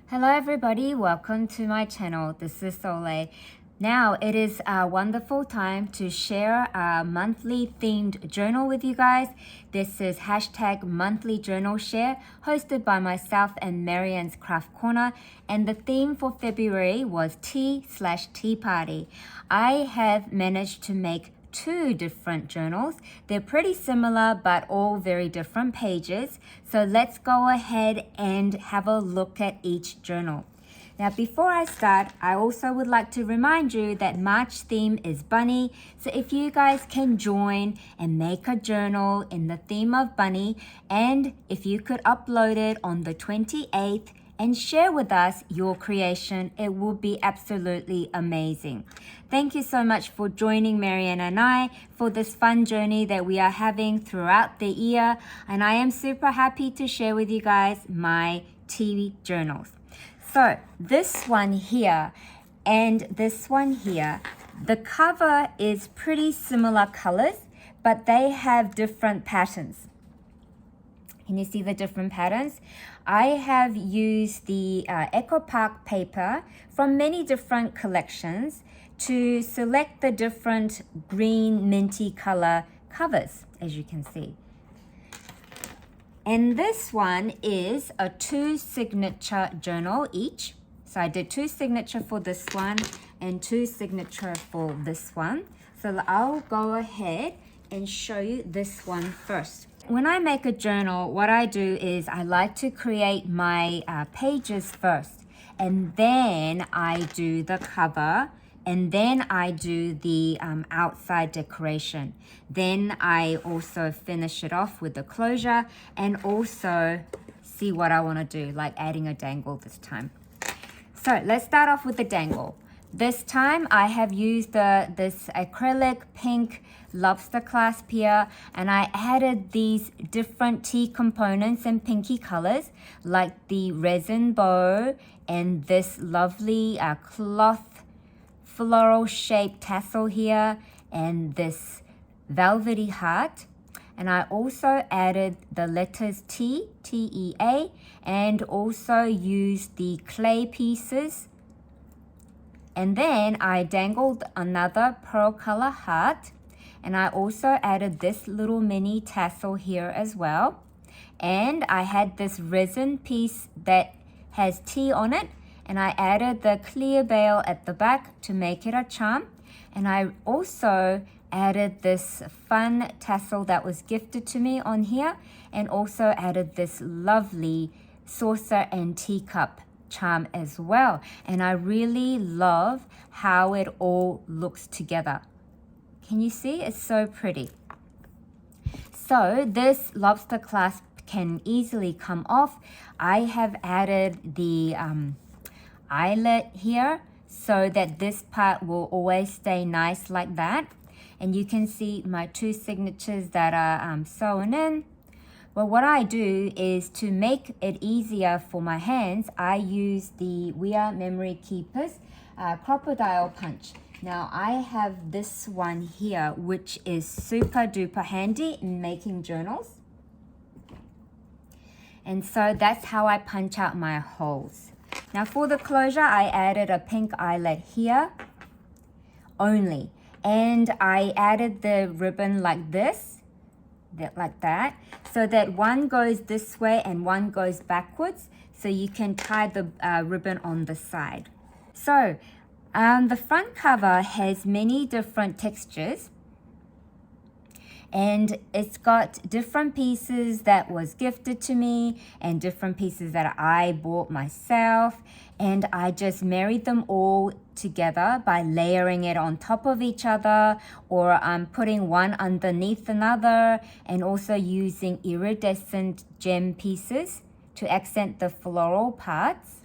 Hello everybody, welcome to my channel. This is Solae. Now it is a wonderful time to share a monthly themed journal with you guys. This is hashtag monthly journal share hosted by myself and Marianne's Craft Corner, and the theme for February was tea/tea party. I have managed to make two different journals. They're pretty similar but all very different pages. So let's go ahead and have a look at each journal. Now before I start, I also would like to remind you that March theme is bunny. So if you guys can join and make a journal in the theme of bunny, and if you could upload it on the 28th and share with us your creation, it would be absolutely amazing. Thank you so much for joining Marianne and I for this fun journey that we are having throughout the year, and I am super happy to share with you guys my tea journals. So this one here and this one here, the cover is pretty similar colors, but they have different patterns. Can you see the different patterns? I have used the Echo Park paper from many different collections to select the different green minty color covers, as you can see. And this one is a 2 signature journal each. So I did 2 signature for this one and 2 signature for this one. So I'll go ahead and show you this one first. When I make a journal, what I do is I like to create my pages first, and then I do the cover, and then I do the outside decoration. Then I also finish it off with the closure and also see what I want to do, like adding a dangle this time. So let's start off with the dangle. This time I have used this acrylic pink lobster clasp here, and I added these different tea components in pinky colors, like the resin bow and this lovely cloth floral shaped tassel here, and this velvety heart. And I also added the letters T, T-E-A, and also used the clay pieces. And then I dangled another pearl color heart, and I also added this little mini tassel here as well. And I had this resin piece that has tea on it, and I added the clear veil at the back to make it a charm. And I also added this fun tassel that was gifted to me on here, and also added this lovely saucer and teacup charm as well. And I really love how it all looks together. Can you see? It's so pretty. So this lobster clasp can easily come off. I have added the eyelet here so that this part will always stay nice like that. And you can see my 2 signatures that are sewn in. Well, what I do is to make it easier for my hands, I use the We Are Memory Keepers crocodile punch. Now I have this one here, which is super duper handy in making journals. And so that's how I punch out my holes. Now for the closure, I added a pink eyelet here only. And I added the ribbon like this, like that, so that one goes this way and one goes backwards, so you can tie the ribbon on the side. So the front cover has many different textures, and it's got different pieces that was gifted to me and different pieces that I bought myself, and I just married them all together by layering it on top of each other, or putting one underneath another, and also using iridescent gem pieces to accent the floral parts.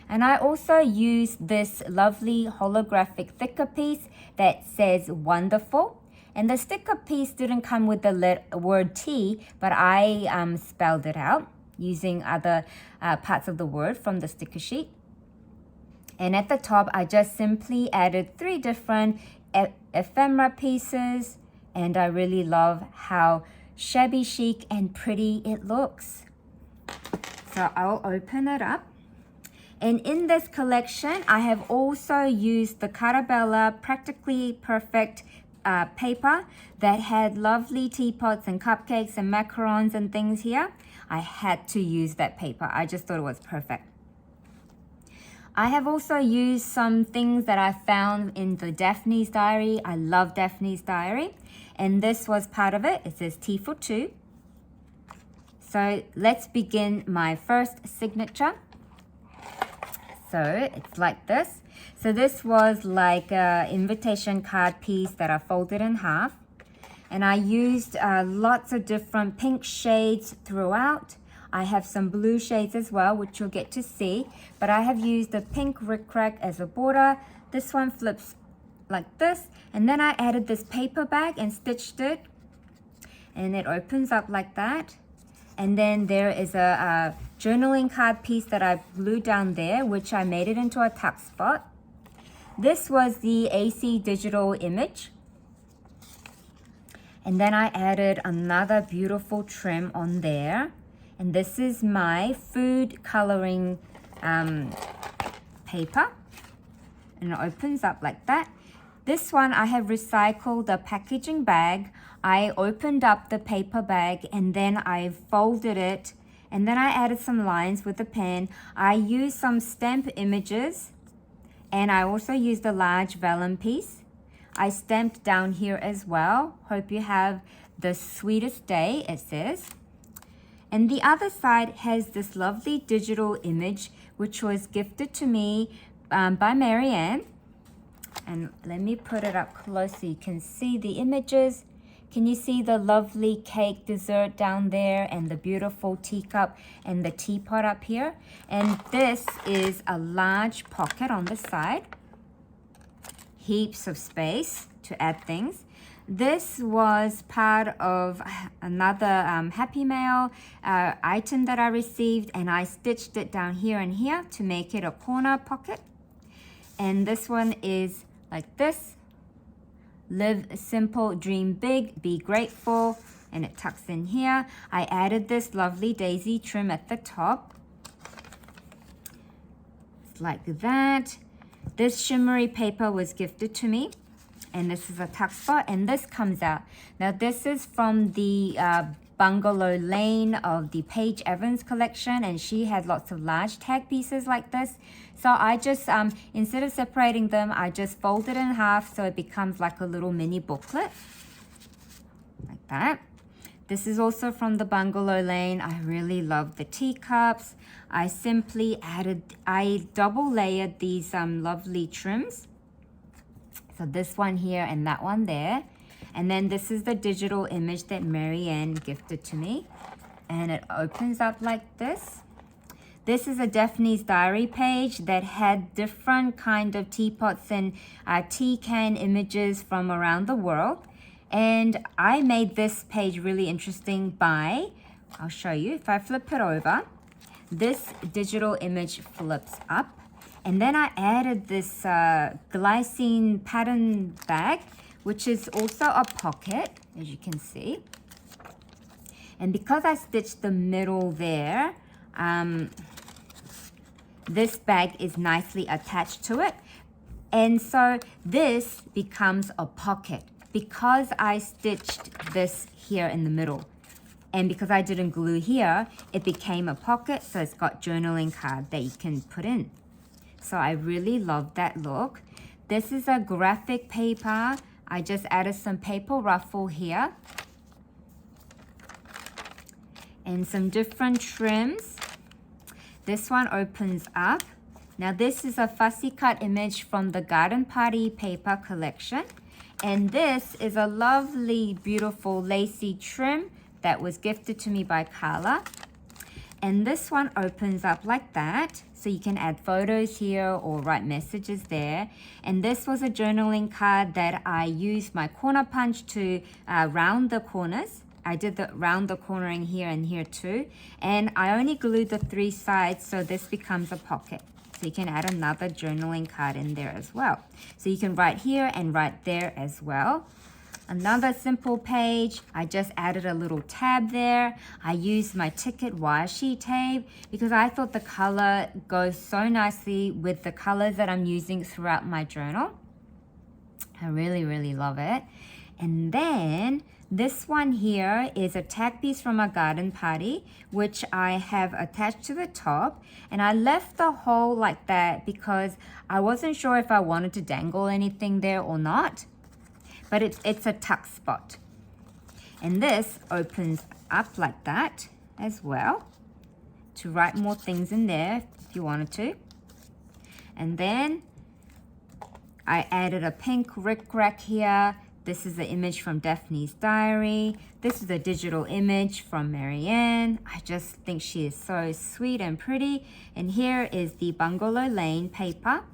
And I also used this lovely holographic sticker piece that says wonderful. And the sticker piece didn't come with the word T, but I spelled it out using other parts of the word from the sticker sheet. And at the top, I just simply added 3 different ephemera pieces, and I really love how shabby chic and pretty it looks. So I'll open it up. And in this collection, I have also used the Carabella Practically Perfect paper that had lovely teapots and cupcakes and macarons and things here. I had to use that paper. I just thought it was perfect. I have also used some things that I found in the Daphne's Diary. I love Daphne's Diary. And this was part of it. It says T for 2. So let's begin my first signature. So it's like this. So this was like an invitation card piece that I folded in half. And I used lots of different pink shades throughout. I have some blue shades as well, which you'll get to see. But I have used the pink rickrack as a border. This one flips like this. And then I added this paper bag and stitched it. And it opens up like that. And then there is a journaling card piece that I glued down there, which I made it into a tuck spot. This was the AC digital image. And then I added another beautiful trim on there. And this is my food coloring paper. And it opens up like that. This one I have recycled the packaging bag. I opened up the paper bag and then I folded it. And then I added some lines with a pen. I used some stamp images. And I also used a large vellum piece. I stamped down here as well. Hope you have the sweetest day, it says. And the other side has this lovely digital image, which was gifted to me by Marianne. And let me put it up close so you can see the images. Can you see the lovely cake dessert down there and the beautiful teacup and the teapot up here? And this is a large pocket on the side. Heaps of space to add things. This was part of another Happy Mail item that I received, and I stitched it down here and here to make it a corner pocket. And this one is like this. Live simple, dream big, be grateful. And it tucks in here. I added this lovely daisy trim at the top. It's like that. This shimmery paper was gifted to me. And this is a tuck spot, and this comes out. Now this is from the Bungalow Lane of the Paige Evans collection, and she has lots of large tag pieces like this. So I just, instead of separating them, I just fold it in half so it becomes like a little mini booklet. Like that. This is also from the Bungalow Lane. I really love the teacups. I simply I double layered these lovely trims. So this one here and that one there. And then this is the digital image that Marianne gifted to me. And it opens up like this. This is a Daphne's Diary page that had different kind of teapots and tea can images from around the world. And I made this page really interesting by, I'll show you, if I flip it over, this digital image flips up. And then I added this glycine pattern bag, which is also a pocket, as you can see. And because I stitched the middle there, this bag is nicely attached to it. And so this becomes a pocket because I stitched this here in the middle. And because I didn't glue here, it became a pocket. So it's got journaling card that you can put in. So I really love that look. This is a graphic paper. I just added some paper ruffle here. And some different trims. This one opens up. Now this is a fussy cut image from the Garden Party paper collection. And this is a lovely, beautiful lacy trim that was gifted to me by Carla. And this one opens up like that. So you can add photos here or write messages there. And this was a journaling card that I used my corner punch to round the corners. I did the round the cornering here and here too. And I only glued the 3 sides, so this becomes a pocket. So you can add another journaling card in there as well. So you can write here and write there as well. Another simple page. I just added a little tab there. I used my Ticket washi tape because I thought the color goes so nicely with the colors that I'm using throughout my journal. I really, really love it. And then this one here is a tag piece from a garden party, which I have attached to the top. And I left the hole like that because I wasn't sure if I wanted to dangle anything there or not. But it's a tuck spot. And this opens up like that as well to write more things in there if you wanted to. And then I added a pink rickrack here. This is the image from Daphne's diary. This is a digital image from Marianne. I just think she is so sweet and pretty. And here is the Bungalow Lane paper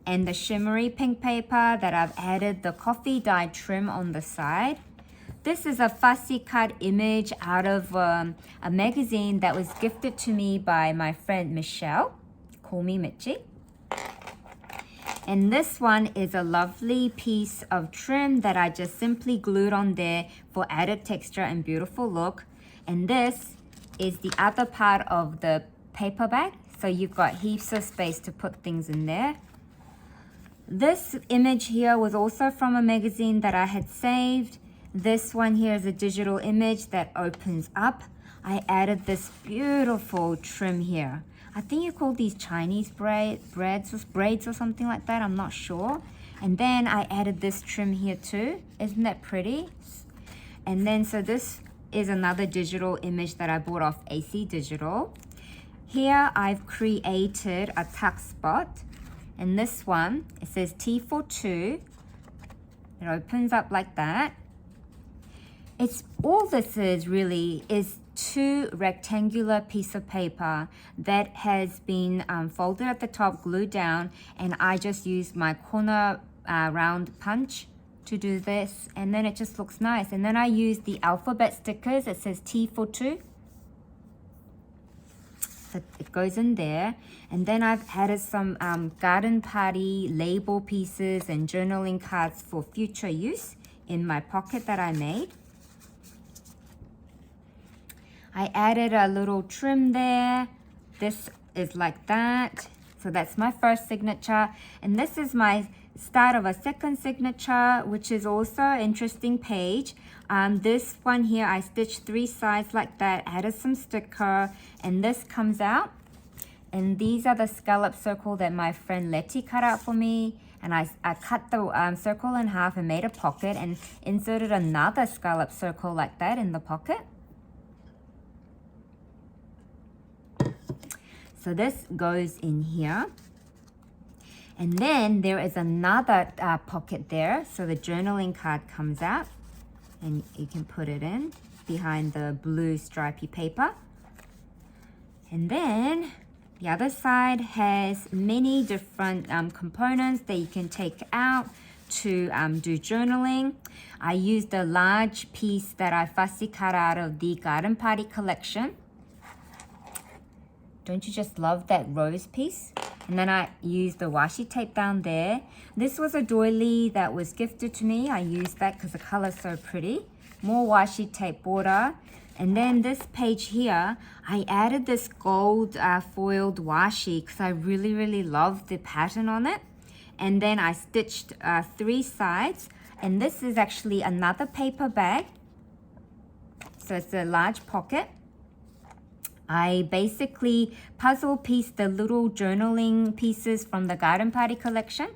and the shimmery pink paper that I've added the coffee dye trim on the side. This is a fussy cut image out of a magazine that was gifted to me by my friend Michelle. Call me Mitchie. And this one is a lovely piece of trim that I just simply glued on there for added texture and beautiful look. And this is the other part of the paper bag. So you've got heaps of space to put things in there. This image here was also from a magazine that I had saved. This one here is a digital image that opens up. I added this beautiful trim here. I think you call these Chinese braids or something like that. I'm not sure. And then I added this trim here too. Isn't that pretty? And then so this is another digital image that I bought off AC Digital. Here I've created a tuck spot. And this one, it says T for 2. It opens up like that. It's all this is really is 2 rectangular piece of paper that has been folded at the top, glued down, and I just used my corner round punch to do this, and then it just looks nice. And then I used the alphabet stickers. It says T for 2. So it goes in there. And then I've added some garden party label pieces and journaling cards for future use in my pocket that I made. I added a little trim there. This is like that. So that's my first signature. And this is my start of a second signature, which is also an interesting page. This one here, I stitched 3 sides like that, added some sticker, and this comes out. And these are the scallop circle that my friend Letty cut out for me. And I cut the circle in half and made a pocket and inserted another scallop circle like that in the pocket. So this goes in here. And then there is another pocket there. So the journaling card comes out and you can put it in behind the blue stripy paper. And then the other side has many different components that you can take out to do journaling. I used a large piece that I fussy cut out of the Garden Party collection. Don't you just love that rose piece? And then I used the washi tape down there. This was a doily that was gifted to me. I used that because the color is so pretty. More washi tape border. And then this page here, I added this gold foiled washi because I really, really love the pattern on it. And then I stitched 3 sides. And this is actually another paper bag. So it's a large pocket. I basically puzzle pieced the little journaling pieces from the Garden Party collection.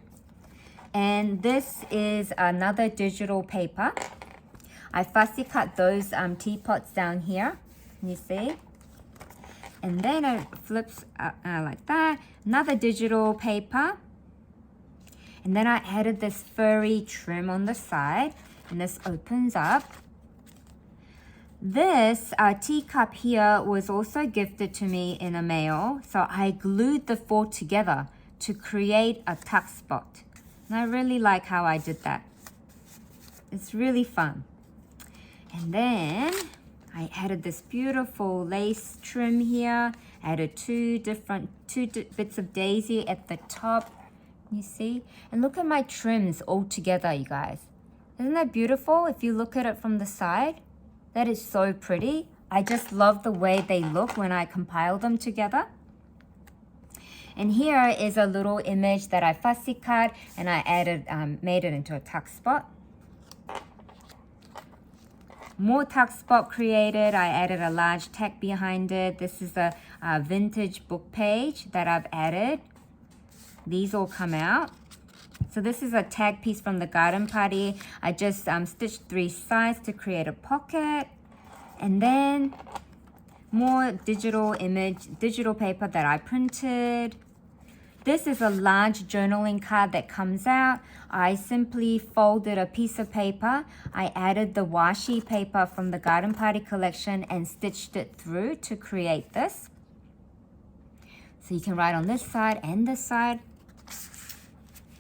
And this is another digital paper. I fussy cut those teapots down here, you see. And then it flips like that. Another digital paper. And then I added this furry trim on the side. And this opens up. This teacup here was also gifted to me in a mail. So I glued the 4 together to create a tuck spot. And I really like how I did that. It's really fun. And then I added this beautiful lace trim here. Added 2 bits of daisy at the top. You see? And look at my trims all together, you guys. Isn't that beautiful if you look at it from the side? That is so pretty. I just love the way they look when I compile them together. And here is a little image that I fussy cut and I added, made it into a tuck spot. More tuck spot created. I added a large tag behind it. This is a vintage book page that I've added. These all come out. So this is a tag piece from the garden party. I just stitched 3 sides to create a pocket. And then more digital paper that I printed. This is a large journaling card that comes out. I simply folded a piece of paper. I added the washi paper from the garden party collection and stitched it through to create this. So you can write on this side and this side.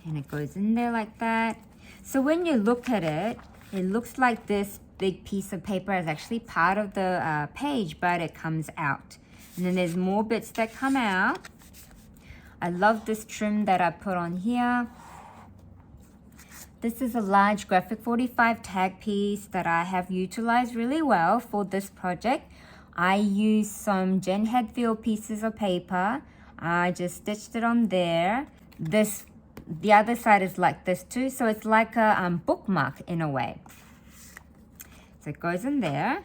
And it goes in there like that. So when you look at it, it looks like this big piece of paper is actually part of the page, but it comes out. And then there's more bits that come out. I love this trim that I put on here. This is a large graphic 45 tag piece that I have utilized really well for this project. I used some Jen Hadfield pieces of paper. I just stitched it on there. The other side is like this too, so it's like a bookmark in a way. So it goes in there.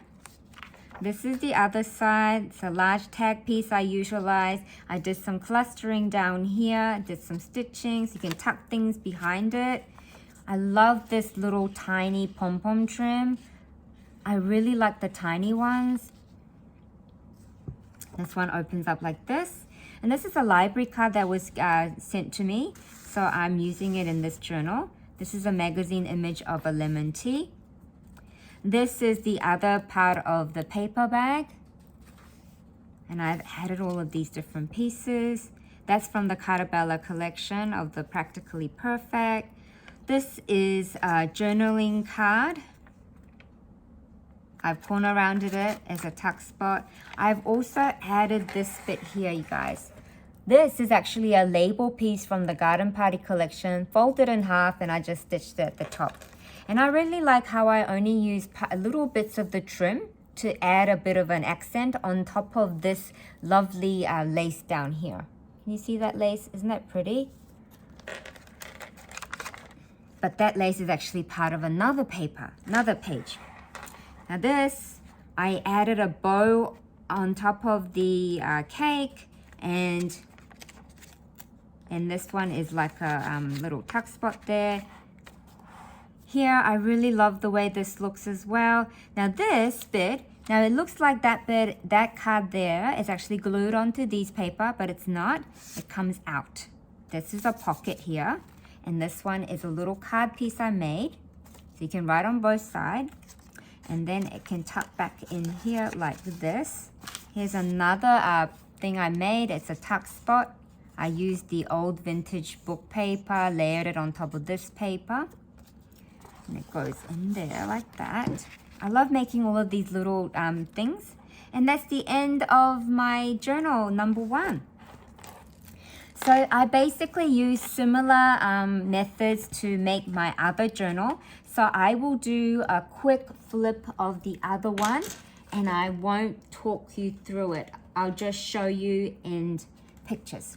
This is the other side. It's a large tag piece I utilized. I did some clustering down here, did some stitching so you can tuck things behind it. I love this little tiny pom-pom trim. I really like the tiny ones. This one opens up like this. And this is a library card that was sent to me. So I'm using it in this journal. This is a magazine image of a lemon tea. This is the other part of the paper bag. And I've added all of these different pieces. That's from the Cartabella collection of the Practically Perfect. This is a journaling card. I've corner rounded it as a tuck spot. I've also added this bit here, you guys. This is actually a label piece from the Garden Party collection, folded in half, and I just stitched it at the top. And I really like how I only use little bits of the trim to add a bit of an accent on top of this lovely lace down here. Can you see that lace? Isn't that pretty? But that lace is actually part of another paper, another page. Now this, I added a bow on top of the cake, and this one is like a little tuck spot there. Here, I really love the way this looks as well. Now this bit, now it looks like that card there is actually glued onto these paper, but it's not. It comes out. This is a pocket here, and this one is a little card piece I made. So you can write on both sides, and then it can tuck back in here like this. Here's another thing I made. It's a tuck spot. I used the old vintage book paper, layered it on top of this paper. And it goes in there like that. I love making all of these little things. And that's the end of my journal number 1. So I basically use similar methods to make my other journal. So I will do a quick flip of the other one, and I won't talk you through it. I'll just show you in pictures.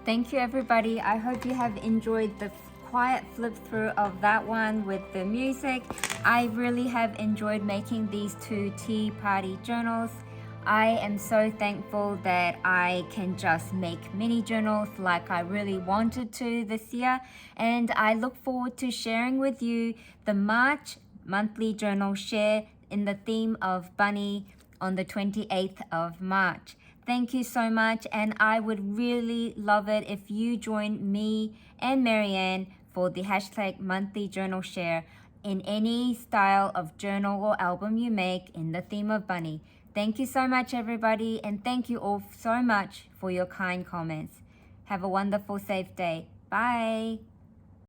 Thank you, everybody. I hope you have enjoyed the quiet flip through of that one with the music. I really have enjoyed making these two tea party journals. I am so thankful that I can just make mini journals like I really wanted to this year, and I look forward to sharing with you the March monthly journal share in the theme of bunny on the 28th of March. Thank you so much, and I would really love it if you join me and Marianne for the hashtag monthly journal share in any style of journal or album you make in the theme of bunny. Thank you so much, everybody, and thank you all so much for your kind comments. Have a wonderful, safe day. Bye.